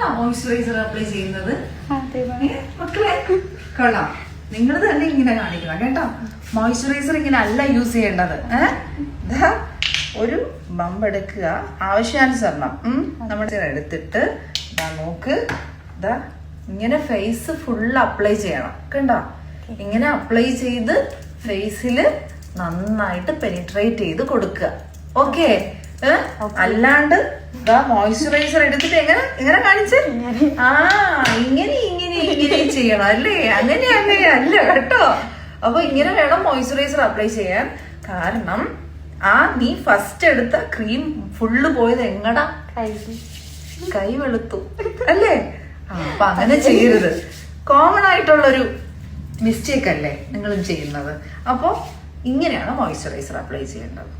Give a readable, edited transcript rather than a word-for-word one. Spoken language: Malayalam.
ഇങ്ങനെയാണോ മോയ്സ്ചറൈസർ അപ്ലൈ ചെയ്യുന്നത്? മക്കളെ കൊള്ളാം, നിങ്ങൾ തന്നെ ഇങ്ങനെ കാണിക്കണം കേട്ടോ. മോയ്സ്ചറൈസർ ഇങ്ങനെ അല്ല യൂസ് ചെയ്യേണ്ടത്. ഒരു ബമ്പ് എടുക്കുക, ആവശ്യാനുസരണം നമ്മുടെ എടുത്തിട്ട് നോക്ക്, ഇങ്ങനെ ഫേസ് ഫുൾ അപ്ലൈ ചെയ്യണം. കണ്ടോ, ഇങ്ങനെ അപ്ലൈ ചെയ്ത് ഫേസില് നന്നായിട്ട് പെനിട്രേറ്റ് ചെയ്ത് കൊടുക്കുക. ഓക്കെ, അല്ലാണ്ട് മോയ്സ്ചറൈസർ എടുത്തിട്ട് എങ്ങനെ കാണിച്ച് ഇങ്ങനെ ഇങ്ങനെ ഇങ്ങനെ ചെയ്യണം അല്ലേ? അങ്ങനെ അല്ല കേട്ടോ. അപ്പൊ ഇങ്ങനെ വേണം മോയ്സ്ചറൈസർ അപ്ലൈ ചെയ്യാൻ. കാരണം നീ ഫസ്റ്റ് എടുത്ത ക്രീം ഫുള്ള് പോയത് എങ്ങടാ? കൈ വെളുത്തു അല്ലേ? അപ്പൊ അങ്ങനെ ചെയ്യരുത്. കോമൺ ആയിട്ടുള്ളൊരു മിസ്റ്റേക്ക് അല്ലേ നിങ്ങളും ചെയ്യുന്നത്. അപ്പൊ ഇങ്ങനെയാണ് മോയ്സ്ചറൈസർ അപ്ലൈ ചെയ്യേണ്ടത്.